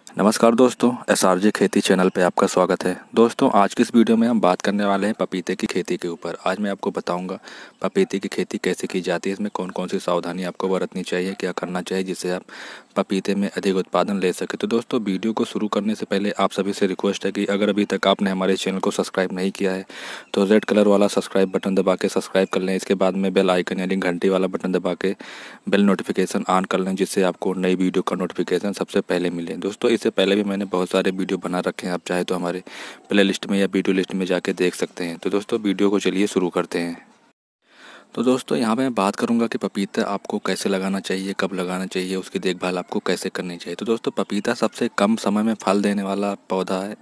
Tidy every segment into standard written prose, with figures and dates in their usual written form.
नमस्कार दोस्तों, एसआरजे खेती चैनल पे आपका स्वागत है। दोस्तों, आज की इस वीडियो में हम बात करने वाले हैं पपीते की खेती के ऊपर। आज मैं आपको बताऊंगा पपीते की खेती कैसे की जाती है, इसमें कौन कौन सी सावधानी आपको बरतनी चाहिए, क्या करना चाहिए जिससे आप पपीते में अधिक उत्पादन ले सके। तो दोस्तों, वीडियो को शुरू करने से पहले आप सभी से रिक्वेस्ट है कि अगर अभी तक आपने हमारे चैनल को सब्सक्राइब नहीं किया है तो रेड कलर वाला सब्सक्राइब बटन दबा के सब्सक्राइब कर लें। इसके बाद में बेल आइकन यानी घंटी वाला बटन दबा के बेल नोटिफिकेशन ऑन कर लें, जिससे आपको नई वीडियो का नोटिफिकेशन सबसे पहले मिले। दोस्तों, इससे पहले भी मैंने बहुत सारे वीडियो बना रखे हैं, आप चाहे तो हमारे प्ले लिस्ट में या वीडियो लिस्ट में जाके देख सकते हैं। तो दोस्तों, वीडियो को चलिए शुरू करते हैं। तो दोस्तों, यहाँ पे मैं बात करूँगा कि पपीता आपको कैसे लगाना चाहिए, कब लगाना चाहिए, उसकी देखभाल आपको कैसे करनी चाहिए। तो दोस्तों, पपीता सबसे कम समय में फल देने वाला पौधा है,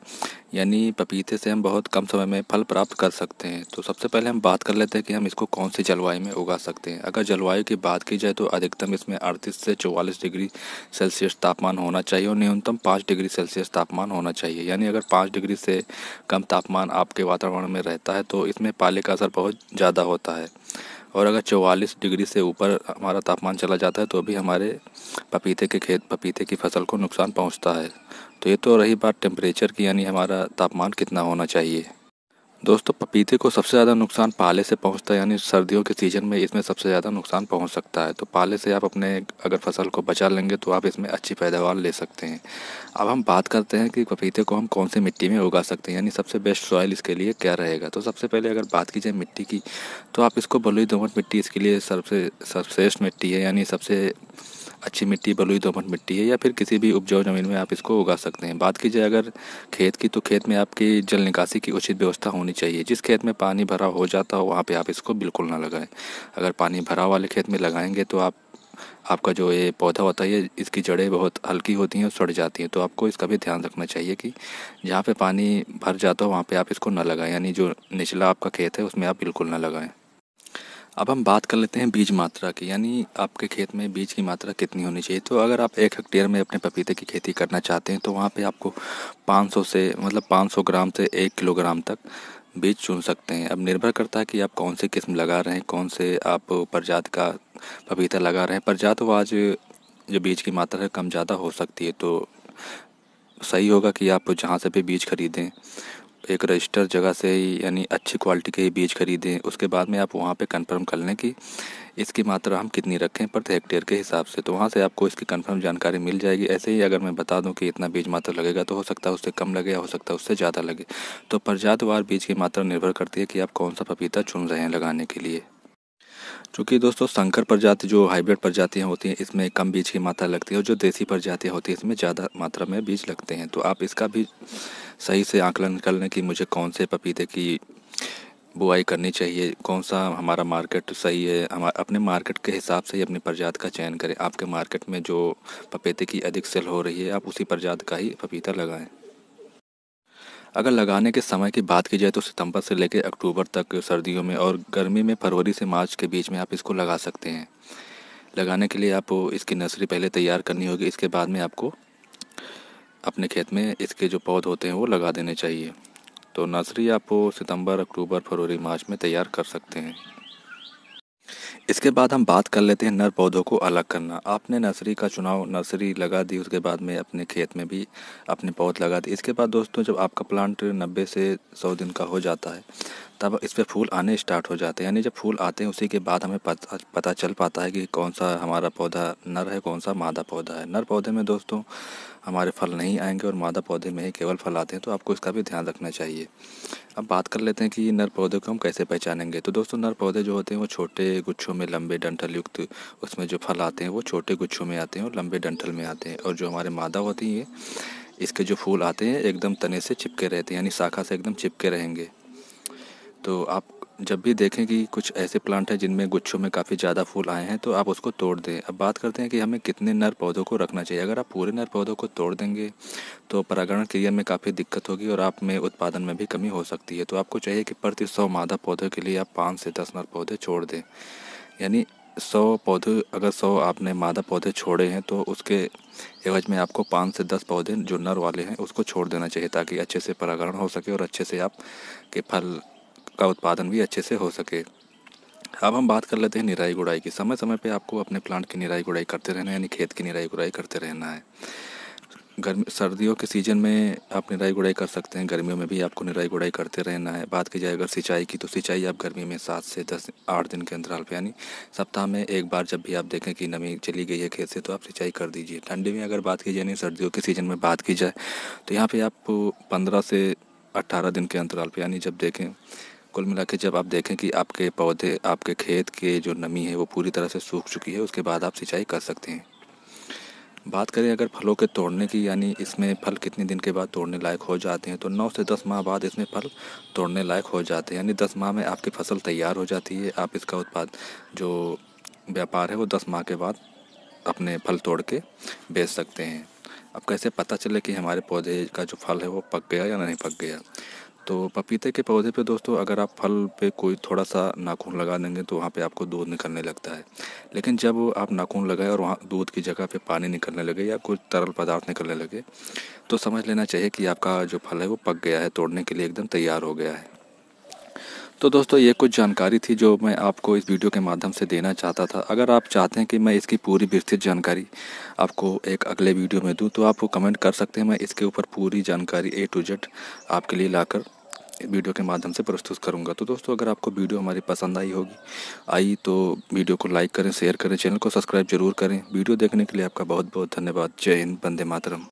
यानी पपीते से हम बहुत कम समय में फल प्राप्त कर सकते हैं। तो सबसे पहले हम बात कर लेते हैं कि हम इसको कौन सी जलवायु में उगा सकते हैं। अगर जलवायु की बात की जाए तो अधिकतम इसमें 38 से 44 डिग्री सेल्सियस तापमान होना चाहिए और न्यूनतम 5 डिग्री सेल्सियस तापमान होना चाहिए। यानी अगर 5 डिग्री से कम तापमान आपके वातावरण में रहता है तो इसमें पाले का असर बहुत ज़्यादा होता है, और अगर 44 डिग्री से ऊपर हमारा तापमान चला जाता है तो भी हमारे पपीते की फसल को नुकसान पहुंचता है। तो ये तो रही बात टेम्परेचर की, यानी हमारा तापमान कितना होना चाहिए। दोस्तों, पपीते को सबसे ज़्यादा नुकसान पाले से पहुंचता है, यानी सर्दियों के सीज़न में इसमें सबसे ज़्यादा नुकसान पहुंच सकता है। तो पाले से आप अपने अगर फसल को बचा लेंगे तो आप इसमें अच्छी पैदावार ले सकते हैं। अब हम बात करते हैं कि पपीते को हम कौन सी मिट्टी में उगा सकते हैं, यानी सबसे बेस्ट सॉइल इसके लिए क्या रहेगा। तो सबसे पहले अगर बात की जाए मिट्टी की, तो आप इसको बलुई दोमट मिट्टी इसके लिए सर्वश्रेष्ठ मिट्टी है, यानी सबसे अच्छी मिट्टी बलुई दोमट मिट्टी है, या फिर किसी भी उपजाऊ ज़मीन में आप इसको उगा सकते हैं। बात की जाए अगर खेत की, तो खेत में आपकी जल निकासी की उचित व्यवस्था होनी चाहिए। जिस खेत में पानी भरा हो जाता हो वहाँ पे आप इसको बिल्कुल ना लगाएं। अगर पानी भरा वाले खेत में लगाएंगे तो आपका जो ये पौधा होता है, ये इसकी जड़ें बहुत हल्की होती हैं और सड़ जाती हैं। तो आपको इसका भी ध्यान रखना चाहिए कि जहाँ पे पानी भर जाता हो वहाँ पे आप इसको ना लगाएं, यानी जो निचला आपका खेत है उसमें आप बिल्कुल ना लगाएं। अब हम बात कर लेते हैं बीज मात्रा की, यानी आपके खेत में बीज की मात्रा कितनी होनी चाहिए। तो अगर आप 1 हेक्टेयर में अपने पपीते की खेती करना चाहते हैं तो वहाँ पे आपको 500 ग्राम से 1 किलोग्राम तक बीज चुन सकते हैं। अब निर्भर करता है कि आप कौन सी किस्म लगा रहे हैं, कौन से आप प्रजाति का पपीता लगा रहे हैं। प्रजातिवार जो बीज की मात्रा है कम ज़्यादा हो सकती है, तो सही होगा कि आप जहाँ से भी बीज खरीदें एक रजिस्टर जगह से ही, यानी अच्छी क्वालिटी के ही बीज खरीदें। उसके बाद में आप वहाँ पे कंफर्म कर लें कि इसकी मात्रा हम कितनी रखें प्रति हेक्टेयर के हिसाब से, तो वहाँ से आपको इसकी कंफर्म जानकारी मिल जाएगी। ऐसे ही अगर मैं बता दूं कि इतना बीज मात्रा लगेगा तो हो सकता है उससे कम लगे या हो सकता है उससे ज़्यादा लगे। तो प्रजातिवार बीज की मात्रा निर्भर करती है कि आप कौन सा पपीता चुन रहे हैं लगाने के लिए। क्योंकि दोस्तों, संकर प्रजाति जो हाइब्रिड प्रजातियां होती हैं इसमें कम बीज की मात्रा लगती है, और जो देसी प्रजातियां होती हैं इसमें ज़्यादा मात्रा में बीज लगते हैं। तो आप इसका भी सही से आकलन कर लें कि मुझे कौन से पपीते की बुआई करनी चाहिए, कौन सा हमारा मार्केट सही है। हम अपने मार्केट के हिसाब से ही अपनी प्रजाति का चयन करें। आपके मार्केट में जो पपीते की अधिक सेल हो रही है आप उसी प्रजाति का ही पपीता लगाएं। अगर लगाने के समय की बात की जाए तो सितंबर से लेकर अक्टूबर तक सर्दियों में, और गर्मी में फरवरी से मार्च के बीच में आप इसको लगा सकते हैं। लगाने के लिए आपको इसकी नर्सरी पहले तैयार करनी होगी। इसके बाद में आपको अपने खेत में इसके जो पौधे होते हैं वो लगा देने चाहिए। तो नर्सरी आपको सितंबर, अक्टूबर, फरवरी, मार्च में तैयार कर सकते हैं। इसके बाद हम बात कर लेते हैं नर पौधों को अलग करना। आपने नर्सरी का चुनाव, नर्सरी लगा दी, उसके बाद में अपने खेत में भी अपने पौध लगा दिए। इसके बाद दोस्तों, जब आपका प्लांट 90 से 100 दिन का हो जाता है तब इस पे फूल आने स्टार्ट हो जाते हैं। यानी जब फूल आते हैं उसी के बाद हमें पता चल पाता है कि कौन सा हमारा पौधा नर है, कौन सा मादा पौधा है। नर पौधे में दोस्तों हमारे फल नहीं आएंगे और मादा पौधे में ही केवल फल आते हैं, तो आपको इसका भी ध्यान रखना चाहिए। अब बात कर लेते हैं कि नर पौधे को हम कैसे पहचानेंगे। तो दोस्तों, नर पौधे जो होते हैं वो छोटे गुच्छों में लंबे डंठल युक्त, उसमें जो फल आते हैं वो छोटे गुच्छों में आते हैं और लंबे डंठल में आते हैं। और जो हमारे मादा होती है इसके जो फूल आते हैं एकदम तने से चिपके रहते हैं, यानी शाखा से एकदम चिपके रहेंगे। तो आप जब भी देखें कि कुछ ऐसे प्लांट हैं जिनमें गुच्छों में काफ़ी ज़्यादा फूल आए हैं तो आप उसको तोड़ दें। अब बात करते हैं कि हमें कितने नर पौधों को रखना चाहिए। अगर आप पूरे नर पौधों को तोड़ देंगे तो परागण क्रिया में काफ़ी दिक्कत होगी और आप में उत्पादन में भी कमी हो सकती है। तो आपको चाहिए कि प्रति 100 मादा पौधे के लिए आप 5 से 10 नर पौधे छोड़ दें। यानी 100 पौधे, अगर 100 आपने मादा पौधे छोड़े हैं तो उसके एवज में आपको 5 से 10 पौधे जो नर वाले हैं उसको छोड़ देना चाहिए, ताकि अच्छे से परागण हो सके और अच्छे से आप के फल का उत्पादन भी अच्छे से हो सके। अब हम बात कर लेते हैं निराई गुड़ाई की। समय समय पे आपको अपने प्लांट की निराई गुड़ाई करते रहना है, यानी खेत की निराई गुड़ाई करते रहना है। सर्दियों के सीज़न में आप निराई गुड़ाई कर सकते हैं, गर्मियों में भी आपको निराई गुड़ाई करते रहना है। बात की जाए अगर सिंचाई की, तो सिंचाई आप गर्मी में 7 से 10 8 दिन के अंतराल पे, यानी सप्ताह में एक बार जब भी आप देखें कि नमी चली गई है खेत से, तो आप सिंचाई कर दीजिए। ठंडी में अगर बात की जाए, नहीं सर्दियों के सीज़न में बात की जाए, तो यहाँ पे आप 15 से 18 दिन के अंतराल पे, यानी जब देखें कुल मिला के जब आप देखें कि आपके पौधे, आपके खेत के जो नमी है वो पूरी तरह से सूख चुकी है, उसके बाद आप सिंचाई कर सकते हैं। बात करें अगर फलों के तोड़ने की, यानी इसमें फल कितने दिन के बाद तोड़ने लायक हो जाते हैं, तो 9 से 10 माह बाद इसमें फल तोड़ने लायक हो जाते हैं। यानी 10 माह में आपकी फसल तैयार हो जाती है। आप इसका उत्पाद जो व्यापार है वो 10 माह के बाद अपने फल तोड़ के बेच सकते हैं। अब कैसे पता चले कि हमारे पौधे का जो फल है वो पक गया या नहीं पक गया? तो पपीते के पौधे पे दोस्तों अगर आप फल पे कोई थोड़ा सा नाखून लगा देंगे तो वहाँ पे आपको दूध निकलने लगता है। लेकिन जब आप नाखून लगाए और वहाँ दूध की जगह पे पानी निकलने लगे या कुछ तरल पदार्थ निकलने लगे, तो समझ लेना चाहिए कि आपका जो फल है वो पक गया है, तोड़ने के लिए एकदम तैयार हो गया है। तो दोस्तों ये कुछ जानकारी थी जो मैं आपको इस वीडियो के माध्यम से देना चाहता था। अगर आप चाहते हैं कि मैं इसकी पूरी विस्तृत जानकारी आपको एक अगले वीडियो में दूं, तो आप कमेंट कर सकते हैं। मैं इसके ऊपर पूरी जानकारी A to Z आपके लिए लाकर वीडियो के माध्यम से प्रस्तुत करूंगा। तो दोस्तों अगर आपको वीडियो हमारी पसंद आई तो वीडियो को लाइक करें, शेयर करें, चैनल को सब्सक्राइब जरूर करें। वीडियो देखने के लिए आपका बहुत बहुत धन्यवाद। जय हिंद, वंदे मातरम।